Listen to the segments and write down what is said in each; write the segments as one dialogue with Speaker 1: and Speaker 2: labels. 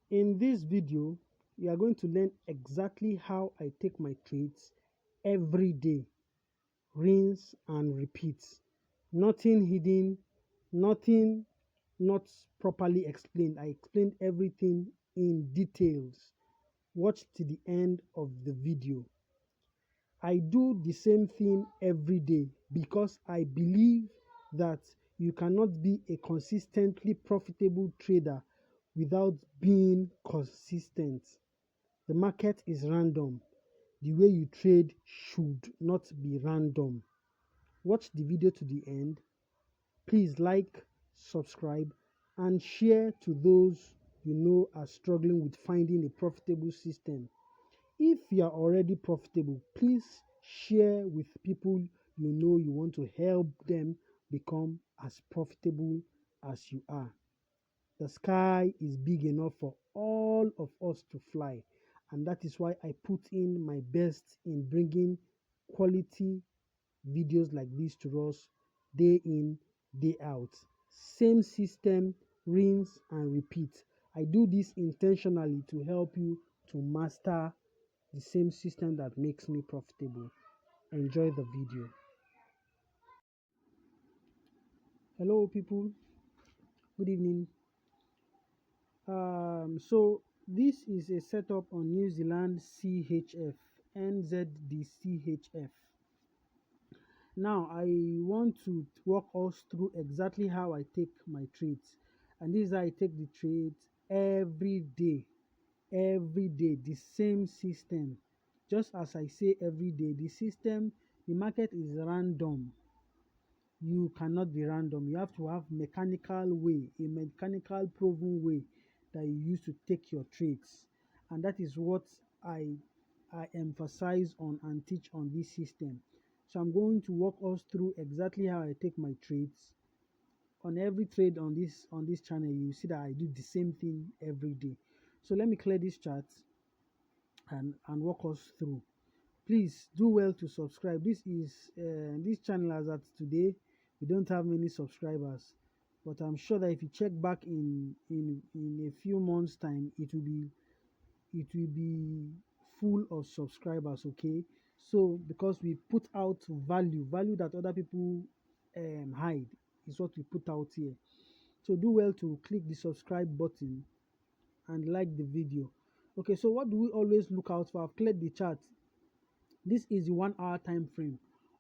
Speaker 1: In this video, we are going to learn exactly how I take my trades every day, rinse and repeat. Nothing hidden, nothing not properly explained. I explained everything in details. Watch to the end of the video. I do the same thing every day because I believe that you cannot be a consistently profitable trader without being consistent. The market is random. The way you trade should not be random. Watch the video to the end. Please like, subscribe, and share to those you know are struggling with finding a profitable system. If you are already profitable, please share with people you know you want to help them become as profitable as you are. The sky is big enough for all of us to fly, and that is why I put in my best in bringing quality videos like this to us day in, day out. Same system, rinse and repeat. I do this intentionally to help you to master the same system that makes me profitable. Enjoy the video. Hello people, good evening. So this is a setup on New Zealand CHF, NZD CHF. Now I want to walk us through exactly how I take my trades, and this is how I take the trades every day, the same system. Just as I say every day, the market is random. You cannot be random. You have to have mechanical way, a mechanical proven way that you use to take your trades, and that is what I emphasize on and teach on this system. So I'm going to walk us through exactly how I take my trades. On every trade on this channel, you see that I do the same thing every day. So let me clear this chart and walk us through. Please do well to subscribe. This channel, as at today, we don't have many subscribers, but I'm sure that if you check back in a few months time, it will be full of subscribers. Okay, so because we put out value that other people hide is what we put out here. So do well to click the subscribe button and like the video. Okay, so what do we always look out for? I've cleared the chart. This is the 1 hour time frame.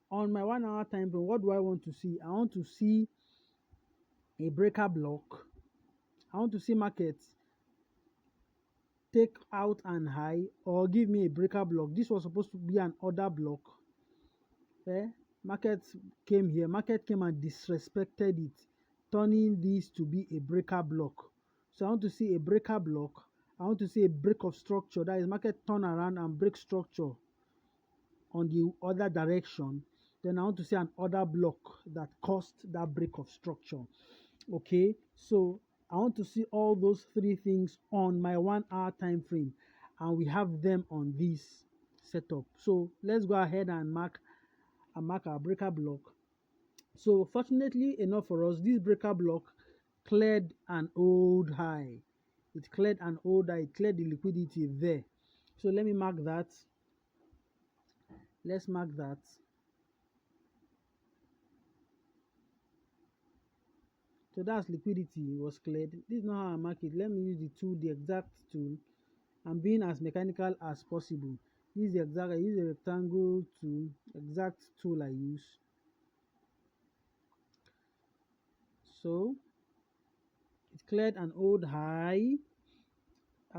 Speaker 1: On my 1 hour time frame, what do I want to see? I want to see a breaker block. I want to see markets take out an high or give me a breaker block. This was supposed to be an order block. Market came here, market came and disrespected it, turning this to be a breaker block. So I want to see a breaker block. I want to see a break of structure, that is market turn around and break structure on the other direction. Then I want to see an order block that caused that break of structure. Okay, so I want to see all those three things on my 1 hour time frame, and we have them on this setup. So let's go ahead and mark our breaker block. So fortunately enough for us, this breaker block cleared an old high. It cleared an old high. It cleared the liquidity there. So let me mark that. Let's mark that. So that's liquidity was cleared. This is not how I mark it. Let me use the exact tool. I'm being as mechanical as possible. This is the exact. I use a rectangle tool, exact tool I use. So it cleared an old high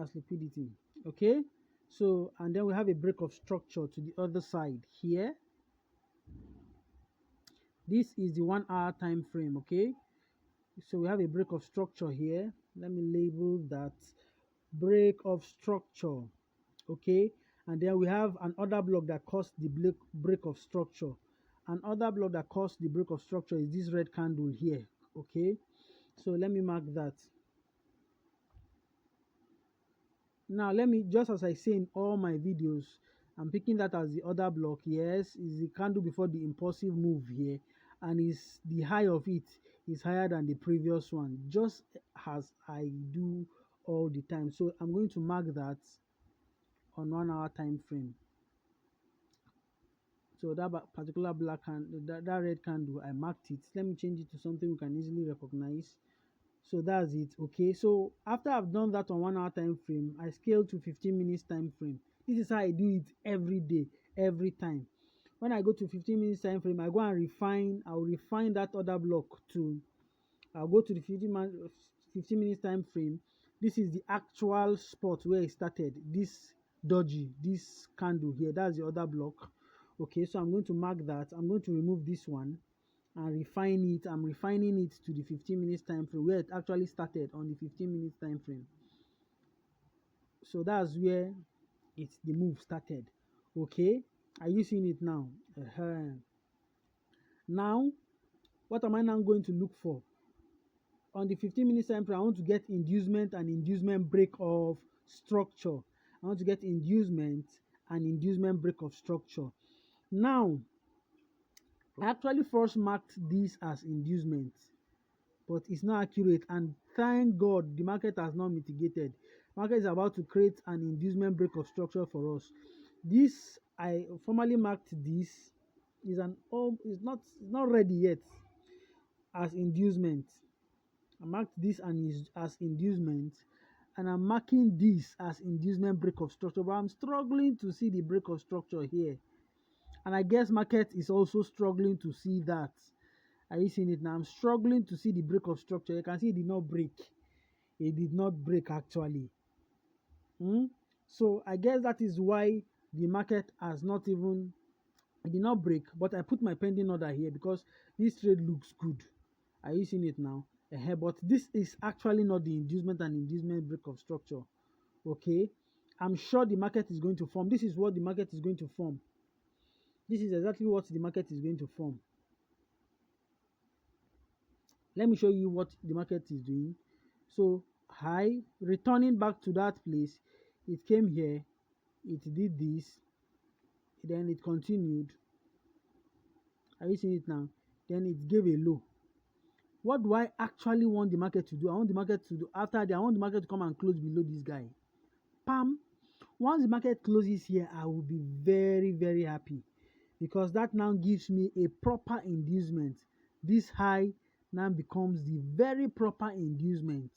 Speaker 1: as liquidity. Okay. So and then we have a break of structure to the other side here. This is the 1 hour time frame. Okay. So we have a break of structure here. Let me label that break of structure. Okay, and then we have an order block that caused the break of structure. An order block that caused the break of structure is this red candle here. Okay, so let me mark that. Now let me, just as I say in all my videos, I'm picking that as the order block. Yes, is the candle before the impulsive move here, and is the high of it is higher than the previous one, just as I do all the time. So I'm going to mark that on 1 hour time frame. So that particular black candle, that red candle, I marked it. Let me change it to something we can easily recognize. So that's it. Okay, so after I've done that on 1 hour time frame, I scale to 15 minutes time frame. This is how I do it every day, every time. When I go to 15 minutes time frame, I go and refine. I'll refine that other block to, I'll go to the 15 minutes time frame. This is the actual spot where it started. This dodgy, this candle here, that's the other block. Okay, so I'm going to mark that. I'm going to remove this one and refine it. I'm refining it to the 15 minutes time frame where it actually started, on the 15 minutes time frame. So that's where the move started. Okay, are you seeing it now? Now what am I now going to look for? On the 15 minutes time frame, I want to get inducement and inducement break of structure. I want to get inducement and inducement break of structure. Now I actually first marked this as inducement, but it's not accurate, and thank God the market has not mitigated. Market is about to create an inducement break of structure for us. This, I formally marked this, is it's not ready yet, as inducement. I marked this as inducement, and I'm marking this as inducement break of structure, but I'm struggling to see the break of structure here, and I guess market is also struggling to see that. Are you seeing it now? I'm struggling to see the break of structure. You can see it did not break. It did not break actually. So I guess that is why the market has not even, it did not break, but I put my pending order here because this trade looks good. Are you seeing it now? But this is actually not the inducement and inducement break of structure. Okay, I'm sure the market is going to form. This is what the market is going to form. This is exactly what the market is going to form. Let me show you what the market is doing. So high, returning back to that place, it came here, it did this, then it continued. Are you seeing it now? Then it gave a low. What do I actually want the market to do? I want the market to do, after that, I want the market to come and close below this guy. Pam. Once the market closes here, I will be very, very happy, because that now gives me a proper inducement. This high now becomes the very proper inducement.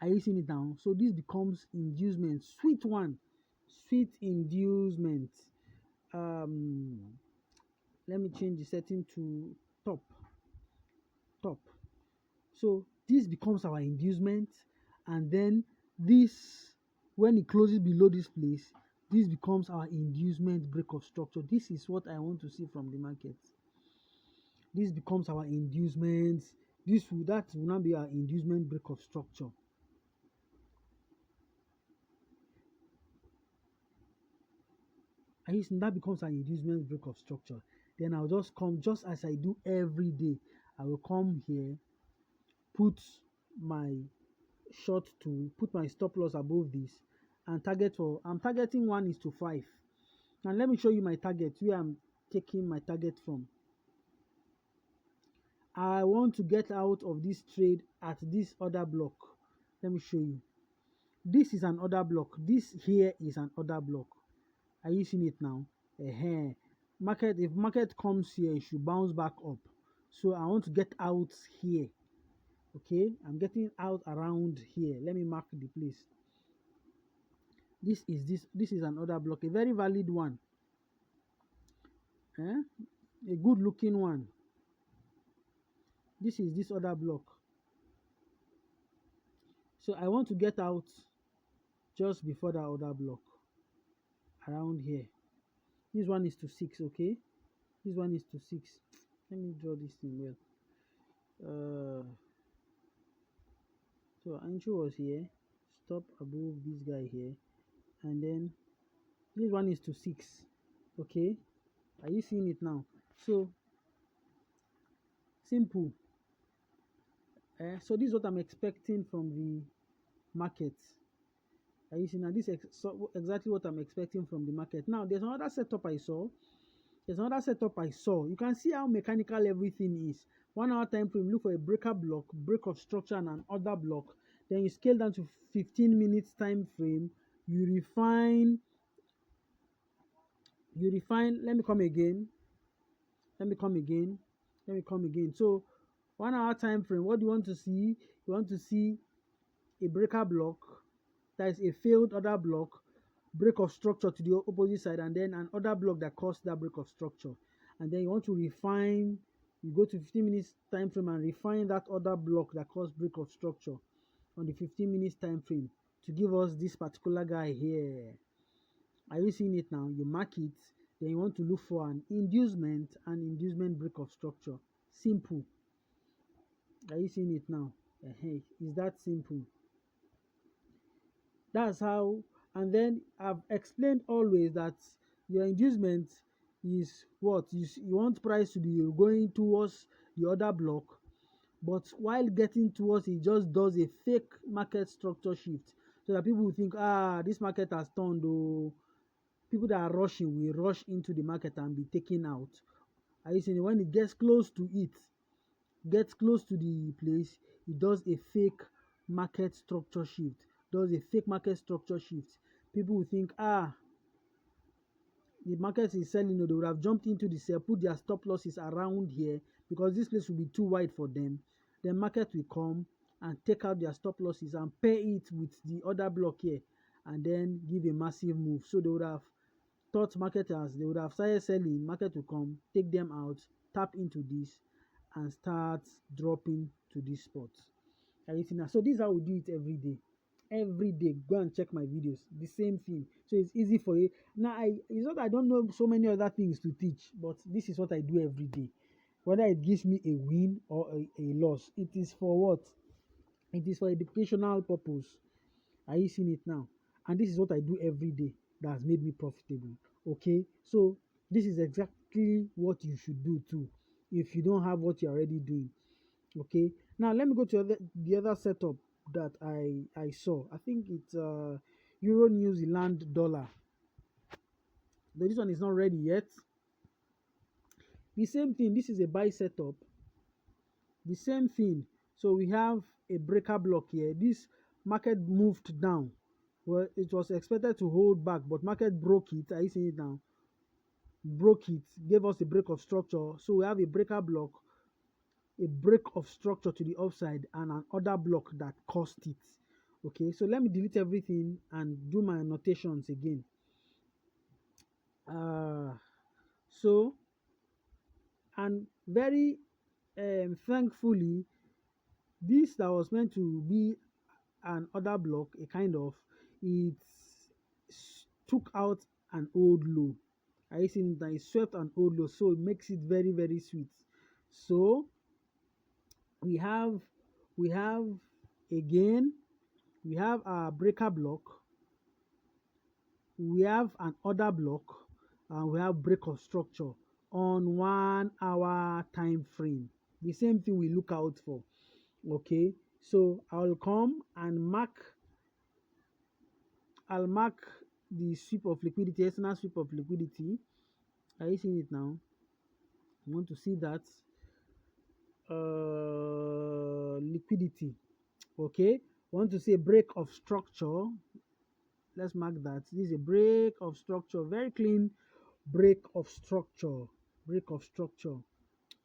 Speaker 1: Are you seeing it now? So this becomes inducement, sweet one, sweet inducement. Let me change the setting to top. So this becomes our inducement, and then this, when it closes below this place, this becomes our inducement break of structure. This is what I want to see from the market. This becomes our inducement. That will now be our inducement break of structure. And that becomes an inducement break of structure. Then I'll just come, just as I do every day, I will come here, put my put my stop loss above this, and target for, I'm targeting 1:5. Now let me show you my target, where I'm taking my target from. I want to get out of this trade at this other block. Let me show you. This is an order block. This here is an order block. Are you seeing it now? Market, if market comes here, it should bounce back up. So I want to get out here. Okay, I'm getting out around here. Let me mark the place. This is an order block, a very valid one. A good looking one. This is this other block. So I want to get out just before that other block, around here. This one is to 6. Okay, this one is to 6. Let me draw this thing well. So entry was here, stop above this guy here, and then this one is to 6. Okay, are you seeing it now? So simple. So this is what I'm expecting from the market. Are you seeing now? This is exactly what I'm expecting from the market. Now there's another setup I saw. You can see how mechanical everything is. 1 hour time frame, look for a breaker block, break of structure, and an order block. then you scale down to 15 minutes time frame, you refine, let me come again, let me come again, let me come again. So 1 hour time frame, what do you want to see? You want to see a breaker block, that is a failed order block, break of structure to the opposite side, and then an order block that caused that break of structure. And then you want to refine, you go to 15 minutes time frame and refine that order block that caused break of structure on the 15 minutes time frame to give us this particular guy here. Are you seeing it now? You mark it, then you want to look for an inducement and inducement break of structure. Simple. Are you seeing it now? Hey, is that simple? That's how. And then I've explained always that your inducement is what you want price to be going towards the other block, but while getting towards it just does a fake market structure shift, so that people will think, this market has turned, oh, people that are rushing will rush into the market and be taken out. Are you seeing it? When it gets close to it, gets close to the place, it does a fake market structure shift, people will think, the market is selling, they would have jumped into the sell, put their stop losses around here because this place will be too wide for them. The market will come and take out their stop losses and pair it with the other block here and then give a massive move. So they would have thought marketers, they would have started selling, market will come, take them out, tap into this and start dropping to this spot. So this is how we do it every day. Every day, go and check my videos, the same thing. So it's easy for you. Now it's not I don't know so many other things to teach, but this is what I do every day. Whether it gives me a win or a loss, it is for what? It is for educational purpose. Are you seeing it now? And this is what I do every day that has made me profitable. Okay, so this is exactly what you should do too if you don't have what you're already doing. Okay, now let me go to the other setup that I saw. I think it's Euro New Zealand dollar. But this one is not ready yet. The same thing, this is a buy setup. The same thing. So we have a breaker block here. This market moved down. Well, it was expected to hold back, but market broke it. Are you seeing it now? Broke it, gave us a break of structure. So we have a breaker block, a break of structure to the upside, and an order block that caused it. Okay, so let me delete everything and do my annotations again. So, and very thankfully, this that was meant to be an order block, a kind of, it took out an old low. I think that it swept an old low, so it makes it very, very sweet. So we have again, we have our breaker block, we have an order block, and we have break of structure on 1 hour time frame. The same thing we look out for. Okay, so I'll come and I'll mark the sweep of liquidity, external sweep of liquidity. Are you seeing it now? You want to see that liquidity. Okay, want to see a break of structure. Let's mark that this is a break of structure, very clean break of structure.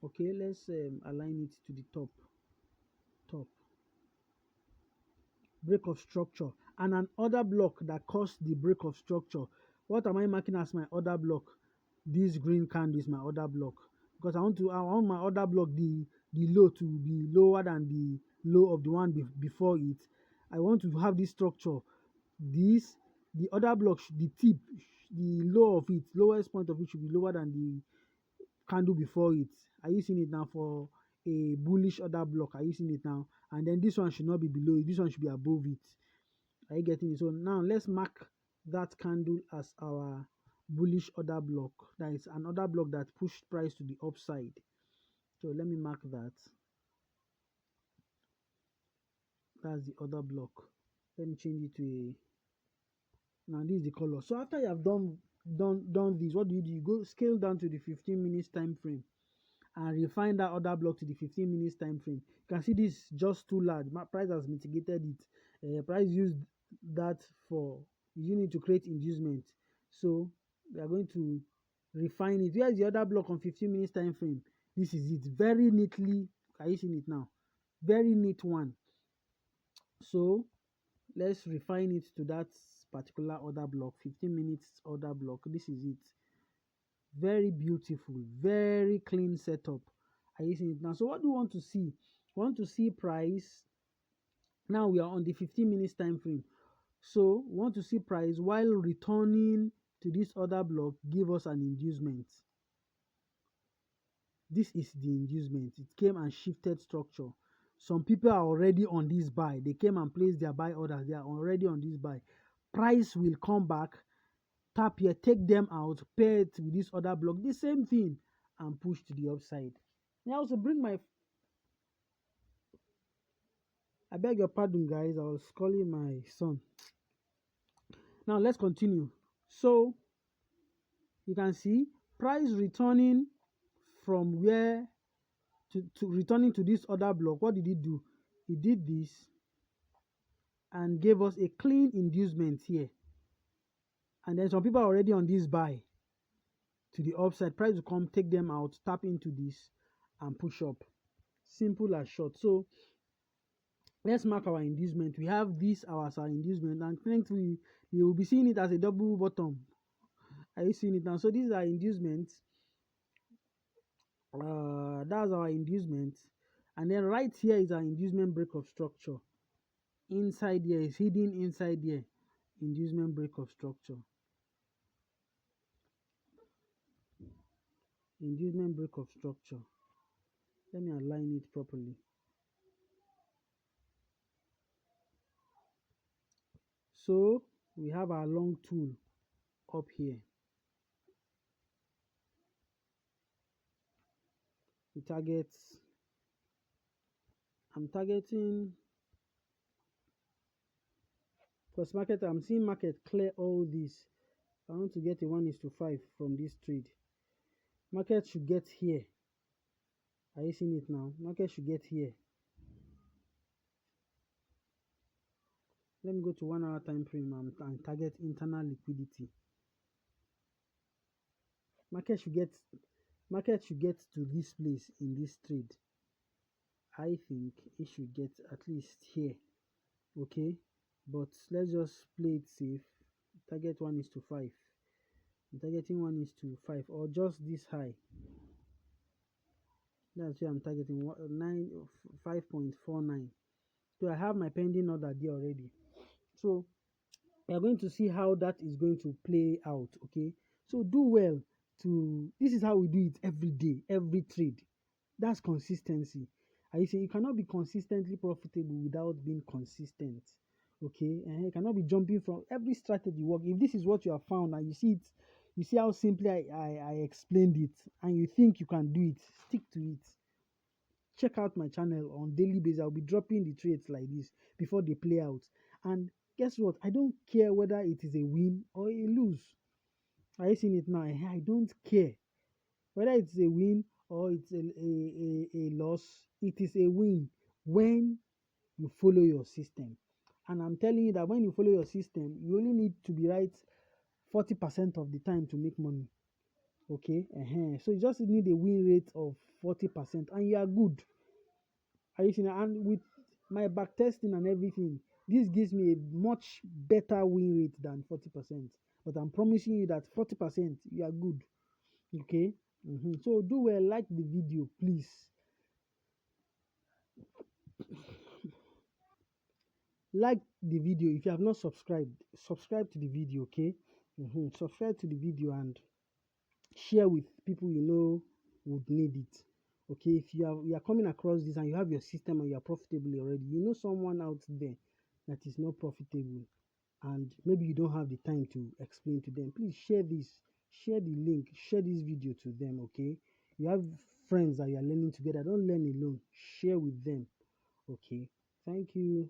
Speaker 1: Okay, let's align it to the top. Break of structure and an order block that caused the break of structure. What am I marking as my order block? This green candle is my order block, because I want my order block, the low to be lower than the low of the one before it. I want to have this structure, the order block, the tip, the low of it, lowest point of it should be lower than the candle before it. Are you seeing it now? For a bullish order block, are you seeing it now? And then this one should not be below it, this one should be above it. Are you getting it? So now let's mark that candle as our bullish order block. That is an order block that pushed price to the upside. So let me mark that. That's the order block. Let me change it to a, now this is the color. So after you have done this, what do? You go scale down to the 15 minutes time frame and refine that other block to the 15 minutes time frame. You can see this just too large. Price has mitigated it. Price used that for using it to create inducement. So we are going to refine it. Where is the other block on 15 minutes time frame? This is it. Very neatly. Are you seeing it now? Very neat one. So let's refine it to that particular order block, 15 minutes order block. This is it. Very beautiful, very clean setup. Are you seeing it now? So what do you want to see? We want to see price. Now we are on the 15 minutes time frame. So we want to see price while returning to this order block, give us an inducement. This is the inducement. It came and shifted structure. Some people are already on this buy. They came and placed their buy orders. They are already on this buy. Price will come back, tap here, take them out, pair it with this other block, the same thing, and push to the upside. Now I also bring my, I beg your pardon guys, I was calling my son. Now let's continue. So you can see price returning from where to returning to this other block. What did he do? He did this and gave us a clean inducement here. And then some people are already on this buy to the upside. Price will come, take them out, tap into this and push up. Simple as short. So let's mark our inducement. We have this as our inducement, and thankfully you will be seeing it as a double bottom. Are you seeing it now? So these are inducements. That's our inducement, and then right here is our inducement break of structure. Inside here is hidden inside here, inducement break of structure. Inducement break of structure. Let me align it properly. So we have our long tool up here. We target, I'm targeting, because market, I'm seeing market clear all this. I want to get a 1:5 from this trade. Market should get here. Are you seeing it now? Market should get here. Let me go to 1 hour time frame and target internal liquidity. Market should get to this place in this trade. I think it should get at least here. Okay, but let's just play it safe. Target 1:5. I'm targeting 1:5 or just this high. That's where I'm targeting 5.49. So I have my pending order there already. So we are going to see how that is going to play out. Okay, so do well to, this is how we do it every day, every trade. That's consistency. I say you cannot be consistently profitable without being consistent. Okay, and you cannot be jumping from every strategy work. If this is what you have found and you see it, you see how simply I explained it, and you think you can do it, stick to it. Check out my channel on daily basis. I'll be dropping the trades like this before they play out. And guess what? I don't care whether it is a win or a lose. Are you seeing it now? I don't care whether it's a win or it's a loss. It is a win when you follow your system. And I'm telling you that when you follow your system, you only need to be right 40% of the time to make money. Okay, so you just need a win rate of 40% and you are good. Are you seeing? And with my back testing and everything, this gives me a much better win rate than 40%. But I'm promising you that 40% you are good. Okay, so do well, like the video, please. Like the video. If you have not subscribed, subscribe to the video. Okay, subscribe to the video and share with people you know would need it. Okay, if you are coming across this and you have your system and you are profitable already, you know someone out there that is not profitable and maybe you don't have the time to explain to them, please share this, share the link, share this video to them. Okay, you have friends that you are learning together, don't learn alone, share with them. Okay, thank you.